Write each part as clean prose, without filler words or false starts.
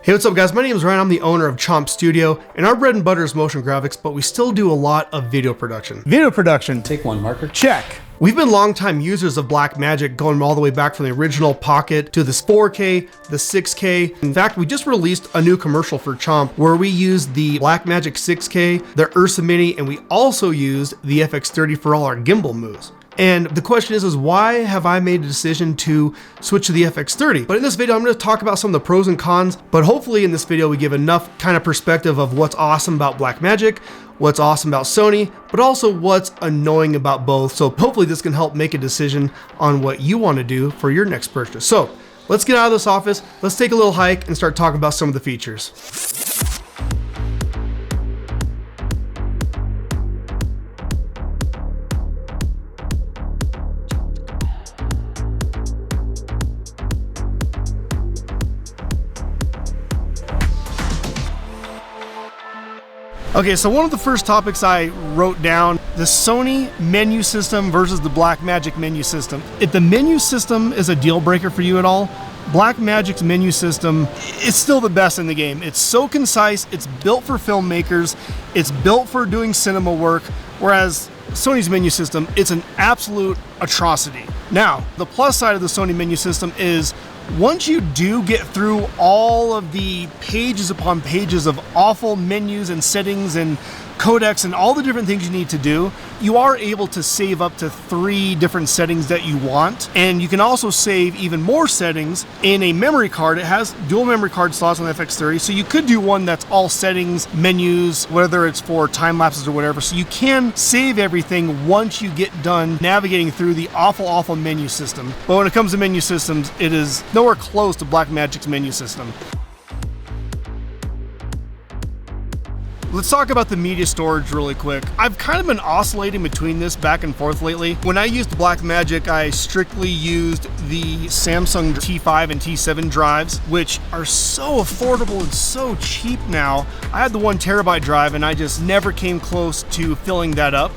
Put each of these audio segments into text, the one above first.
Hey, what's up guys? My name is Ryan. I'm the owner of Chomp Studio, and our bread and butter is motion graphics, but we still do a lot of video production. Video production. Take one marker. Check. We've been longtime users of Blackmagic, going all the way back from the original Pocket to this 4K, the 6K. In fact, we just released a new commercial for Chomp where we used the Blackmagic 6K, the Ursa Mini, and we also used the FX30 for all our gimbal moves. And the question is why have I made a decision to switch to the FX30? But in this video, I'm going to talk about some of the pros and cons, but hopefully in this video, we give enough kind of perspective of what's awesome about Blackmagic, what's awesome about Sony, but also what's annoying about both. So hopefully this can help make a decision on what you want to do for your next purchase. So let's get out of this office. Let's take a little hike and start talking about some of the features. Okay, so one of the first topics I wrote down, the Sony menu system versus the Blackmagic menu system. If the menu system is a deal breaker for you at all, Blackmagic's menu system is still the best in the game. It's so concise, it's built for filmmakers, it's built for doing cinema work, whereas Sony's menu system, it's an absolute atrocity. Now, the plus side of the Sony menu system is once you do get through all of the pages upon pages of awful menus and settings and codecs and all the different things you need to do, you are able to save up to 3 different settings that you want. And you can also save even more settings in a memory card. It has dual memory card slots on the FX30. So you could do one that's all settings, menus, whether it's for time lapses or whatever. So you can save everything once you get done navigating through the awful menu system. But when it comes to menu systems, it is nowhere close to Blackmagic's menu system. Let's talk about the media storage really quick. I've kind of been oscillating between this back and forth lately. When I used Blackmagic, I strictly used the Samsung T5 and T7 drives, which are so affordable and so cheap now. I had the 1 terabyte drive and I just never came close to filling that up.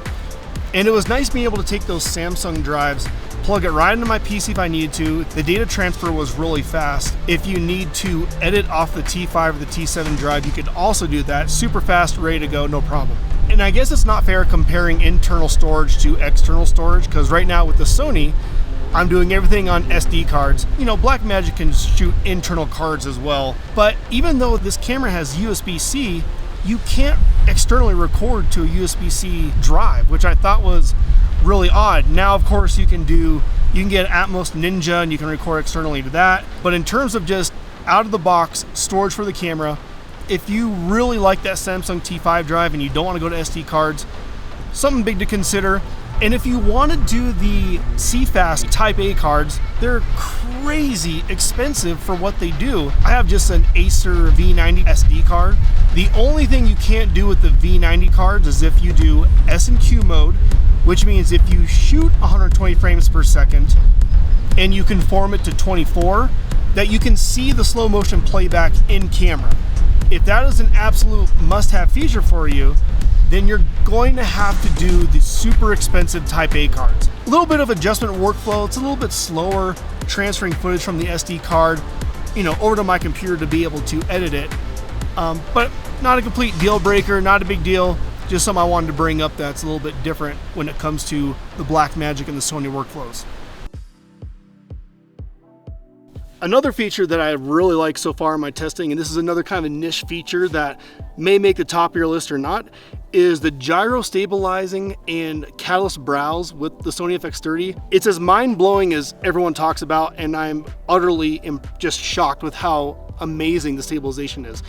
And it was nice being able to take those Samsung drives, plug it right into my PC if I needed to. The data transfer was really fast. If you need to edit off the T5 or the T7 drive, you could also do that. Super fast, ready to go, no problem. And I guess it's not fair comparing internal storage to external storage, because right now with the Sony, I'm doing everything on SD cards. You know, Blackmagic can shoot internal cards as well. But even though this camera has USB-C, you can't externally record to a USB-C drive, which I thought was really odd. Now, of course, you can get Atmos Ninja and you can record externally to that. But in terms of just out of the box storage for the camera, if you really like that Samsung T5 drive and you don't want to go to SD cards, something big to consider. And if you want to do the CFast Type A cards, they're crazy expensive for what they do. I have just an Acer V90 SD card. The only thing you can't do with the V90 cards is if you do S&Q mode, which means if you shoot 120 frames per second and you conform it to 24, that you can see the slow motion playback in camera. If that is an absolute must-have feature for you, then you're going to have to do the super expensive Type A cards. A little bit of adjustment workflow. It's a little bit slower transferring footage from the SD card, over to my computer to be able to edit it. But not a complete deal breaker, not a big deal. Just something I wanted to bring up that's a little bit different when it comes to the Blackmagic and the Sony workflows. Another feature that I really like so far in my testing, and this is another kind of niche feature that may make the top of your list or not, is the gyro stabilizing and catalyst browse with the Sony FX30. It's as mind-blowing as everyone talks about, and I'm utterly just shocked with how amazing the stabilization is.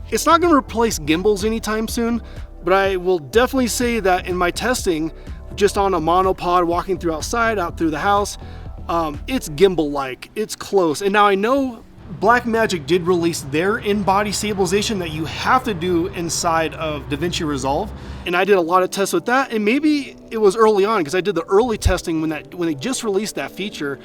It's not going to replace gimbals anytime soon, but I will definitely say that in my testing, just on a monopod walking through outside, out through the house, it's gimbal-like, it's close. And now I know Blackmagic did release their in-body stabilization that you have to do inside of Davinci Resolve. And I did a lot of tests with that, and maybe it was early on because I did the early testing when they just released that feature.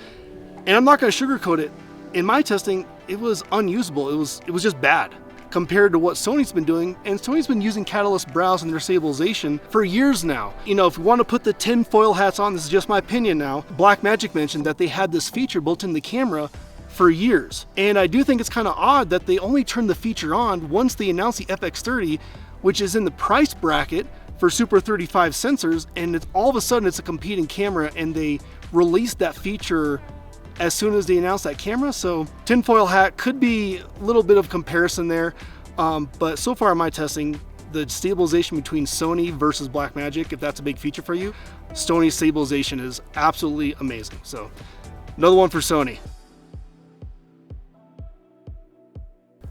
And I'm not gonna sugarcoat it. In my testing, it was unusable. It was just bad compared to what Sony's been doing, and Sony's been using catalyst browse in their stabilization for years now. If you want to put the tin foil hats on, this is just my opinion now, Blackmagic mentioned that they had this feature built in the camera for years. And I do think it's kind of odd that they only turned the feature on once they announced the FX30, which is in the price bracket for Super 35 sensors, and it's all of a sudden it's a competing camera, and they released that feature as soon as they announced that camera. So tinfoil hat, could be a little bit of comparison there, but so far in my testing, the stabilization between Sony versus Blackmagic, if that's a big feature for you, Sony's stabilization is absolutely amazing. So another one for Sony.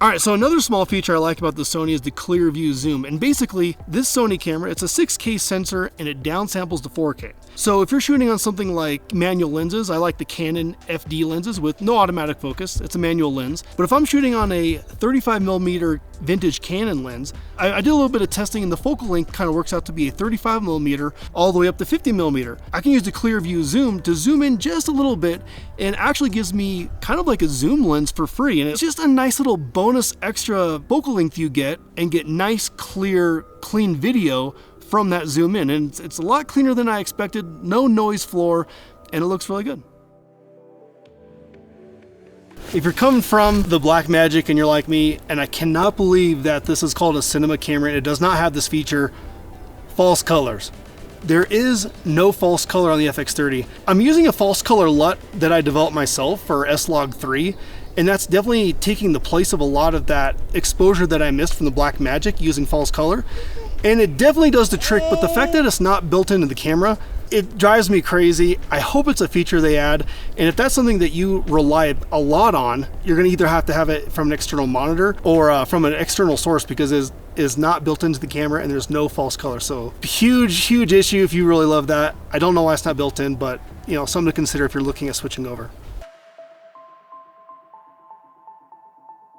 All right, so another small feature I like about the Sony is the clear view zoom. And basically, this Sony camera, it's a 6K sensor and it downsamples to 4K. So if you're shooting on something like manual lenses, I like the Canon FD lenses with no automatic focus. It's a manual lens. But if I'm shooting on a 35mm vintage Canon lens, I did a little bit of testing and the focal length kind of works out to be a 35mm all the way up to 50mm. I can use the clear view zoom to zoom in just a little bit and actually gives me kind of like a zoom lens for free. And it's just a nice little bonus extra focal length you get and get nice, clear, clean video from that zoom in. And it's a lot cleaner than I expected, no noise floor, and it looks really good. If you're coming from the Blackmagic and you're like me, and I cannot believe that this is called a cinema camera and it does not have this feature, false colors. There is no false color on the FX30. I'm using a false color LUT that I developed myself for S-Log 3, and that's definitely taking the place of a lot of that exposure that I missed from the Blackmagic using false color. And it definitely does the trick, but the fact that it's not built into the camera, it drives me crazy. I hope it's a feature they add. And if that's something that you rely a lot on, you're gonna either have to have it from an external monitor or from an external source, because it is not built into the camera and there's no false color. So huge issue if you really love that. I don't know why it's not built in, but you know, something to consider if you're looking at switching over.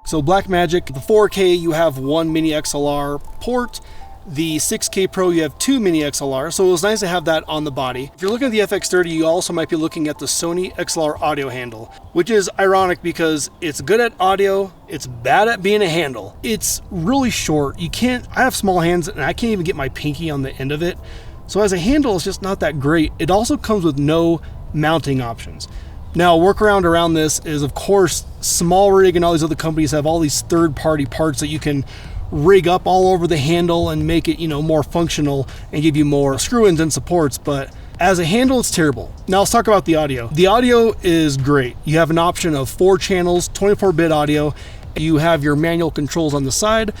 So Blackmagic, the 4K, you have one mini XLR port. The 6K Pro, you have two mini XLR, so it was nice to have that on the body. If you're looking at the FX30, you also might be looking at the Sony XLR audio handle, which is ironic because it's good at audio, it's bad at being a handle. It's really short. I have small hands and I can't even get my pinky on the end of it. So as a handle, it's just not that great. It also comes with no mounting options. Now, a workaround around this is, of course, Small Rig and all these other companies have all these third-party parts that you can rig up all over the handle and make it, you know, more functional and give you more screw-ins and supports. But as a handle, it's terrible. Now let's talk about the audio. The audio is great. You have an option of 4 channels, 24-bit audio. You have your manual controls on the side.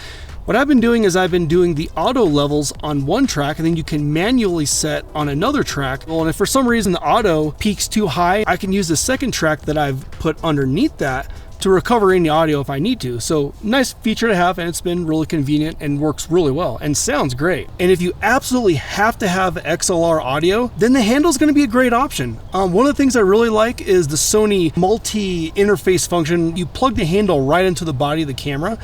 What I've been doing is I've been doing the auto levels on one track, and then you can manually set on another track. Well, and if for some reason the auto peaks too high, I can use the second track that I've put underneath that to recover any audio if I need to. So nice feature to have, and it's been really convenient and works really well and sounds great. And if you absolutely have to have XLR audio, then the handle is going to be a great option. One of the things I really like is the Sony multi-interface function. You plug the handle right into the body of the camera.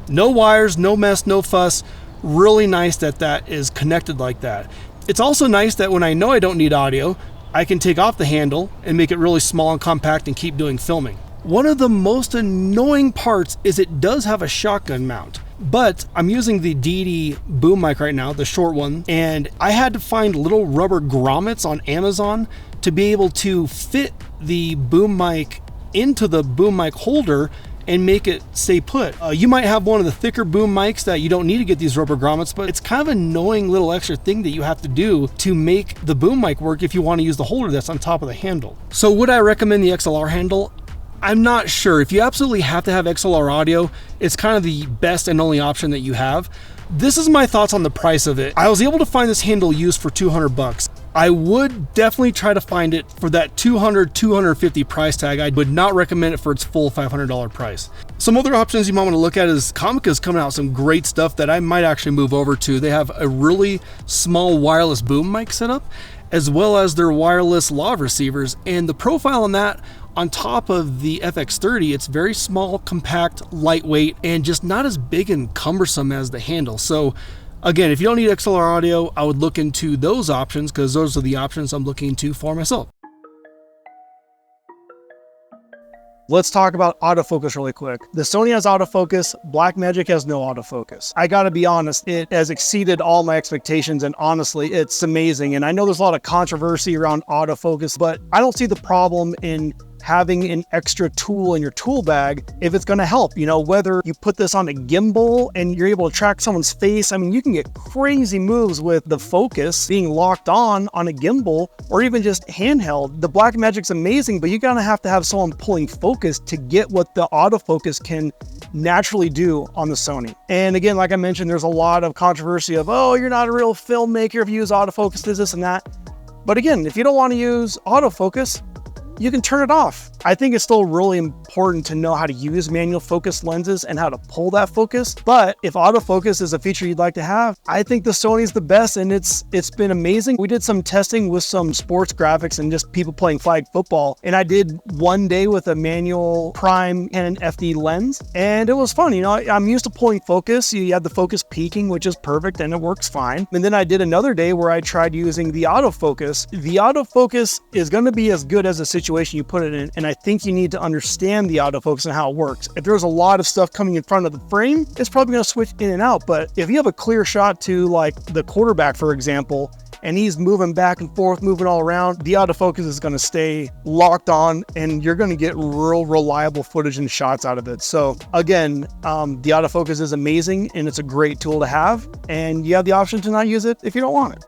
No wires, no mess, no fuss. Really nice that that is connected like that. It's also nice that when I know I don't need audio, I can take off the handle and make it really small and compact and keep doing filming. One of the most annoying parts is it does have a shotgun mount, but I'm using the DD boom mic right now, the short one, and I had to find little rubber grommets on Amazon to be able to fit the boom mic into the boom mic holder and make it stay put. You might have one of the thicker boom mics that you don't need to get these rubber grommets, but it's kind of an annoying little extra thing that you have to do to make the boom mic work if you want to use the holder that's on top of the handle. So would I recommend the XLR handle? I'm not sure. If you absolutely have to have XLR audio, it's kind of the best and only option that you have. This is my thoughts on the price of it. I was able to find this handle used for 200 bucks. I would definitely try to find it for that $200-250 price tag. I would not recommend it for its full $500 price. Some other options you might want to look at is Comica's coming out with some great stuff that I might actually move over to. They have a really small wireless boom mic setup, as well as their wireless lav receivers, and the profile on that, on top of the FX30, it's very small, compact, lightweight, and just not as big and cumbersome as the handle. So again, if you don't need XLR audio, I would look into those options because those are the options I'm looking into for myself. Let's talk about autofocus really quick. The Sony has autofocus, Blackmagic has no autofocus. I gotta be honest, it has exceeded all my expectations, and honestly, it's amazing. And I know there's a lot of controversy around autofocus, but I don't see the problem in having an extra tool in your tool bag if it's going to help. You know, whether you put this on a gimbal and you're able to track someone's face. I mean, you can get crazy moves with the focus being locked on a gimbal or even just handheld. The Blackmagic's amazing, but you're going to have someone pulling focus to get what the autofocus can naturally do on the Sony. And again, like I mentioned, there's a lot of controversy of, oh, you're not a real filmmaker if you use autofocus, this and that. But again, if you don't want to use autofocus, you can turn it off. I think it's still really important to know how to use manual focus lenses and how to pull that focus. But if autofocus is a feature you'd like to have, I think the Sony's the best, and it's been amazing. We did some testing with some sports graphics and just people playing flag football. And I did one day with a manual prime Canon FD lens, and it was fun. You know, I'm used to pulling focus. You have the focus peaking, which is perfect, and it works fine. And then I did another day where I tried using the autofocus. The autofocus is going to be as good as a situation you put it in, and I think you need to understand the autofocus and how it works. If there's a lot of stuff coming in front of the frame, it's probably going to switch in and out. But if you have a clear shot to like the quarterback, for example, and he's moving back and forth, moving all around, the autofocus is going to stay locked on and you're going to get real reliable footage and shots out of it. So again, the autofocus is amazing and it's a great tool to have, and you have the option to not use it if you don't want it.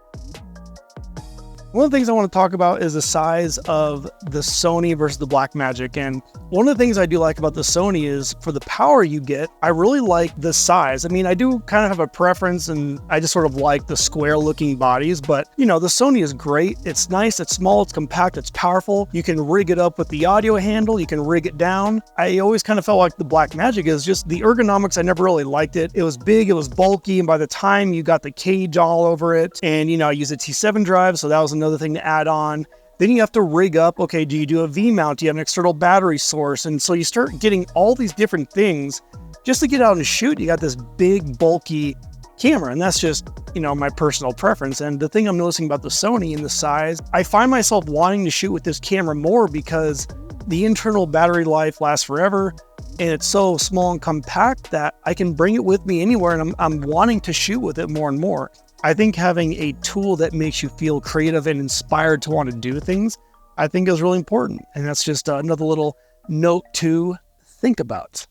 One of the things I want to talk about is the size of the Sony versus the Blackmagic. And one of the things I do like about the Sony is for the power you get, I really like the size. I mean, I do kind of have a preference and I just sort of like the square looking bodies, but you know, the Sony is great. It's nice, it's small, it's compact, it's powerful. You can rig it up with the audio handle, you can rig it down. I always kind of felt like the Blackmagic is just the ergonomics. I never really liked it. It was big, it was bulky, and by the time you got the cage all over it, and you know, I use a T7 drive, so that was another thing to add on. Then you have to rig up, okay, do you do a V mount? Do you have an external battery source? And so you start getting all these different things just to get out and shoot. You got this big, bulky camera, and that's just, you know, my personal preference. And the thing I'm noticing about the Sony and the size, I find myself wanting to shoot with this camera more because the internal battery life lasts forever, and it's so small and compact that I can bring it with me anywhere, and I'm wanting to shoot with it more and more. I think having a tool that makes you feel creative and inspired to want to do things, I think is really important. And that's just another little note to think about.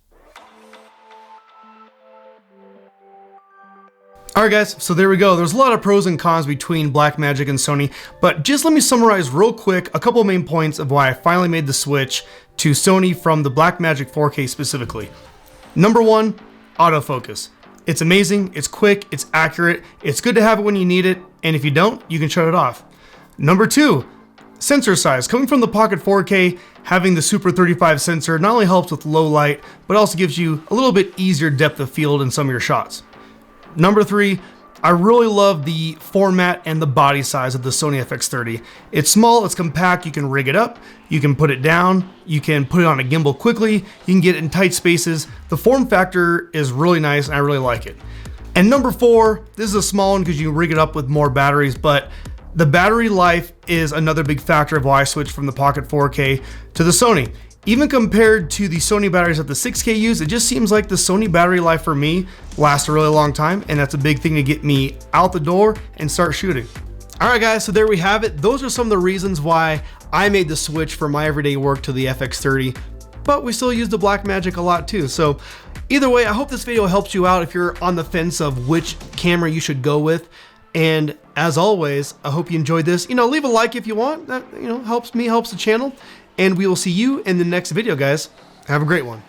All right, guys, so there we go. There's a lot of pros and cons between Blackmagic and Sony, but just let me summarize real quick a couple of main points of why I finally made the switch to Sony from the Blackmagic 4K specifically. Number one, autofocus. It's amazing, it's quick, it's accurate, it's good to have it when you need it, and if you don't, you can shut it off. Number two, sensor size. Coming from the Pocket 4K, having the Super 35 sensor not only helps with low light, but also gives you a little bit easier depth of field in some of your shots. Number three, I really love the format and the body size of the Sony FX30. It's small, it's compact, you can rig it up, you can put it down, you can put it on a gimbal quickly, you can get it in tight spaces. The form factor is really nice and I really like it. And number four, this is a small one because you rig it up with more batteries, but the battery life is another big factor of why I switched from the Pocket 4K to the Sony. Even compared to the Sony batteries that the 6K use, it just seems like the Sony battery life for me lasts a really long time, and that's a big thing to get me out the door and start shooting. All right, guys, so there we have it. Those are some of the reasons why I made the switch from my everyday work to the FX30, but we still use the Blackmagic a lot too. So either way, I hope this video helps you out if you're on the fence of which camera you should go with. And as always, I hope you enjoyed this. You know, leave a like if you want. That, you know, helps me, helps the channel. And we will see you in the next video, guys. Have a great one.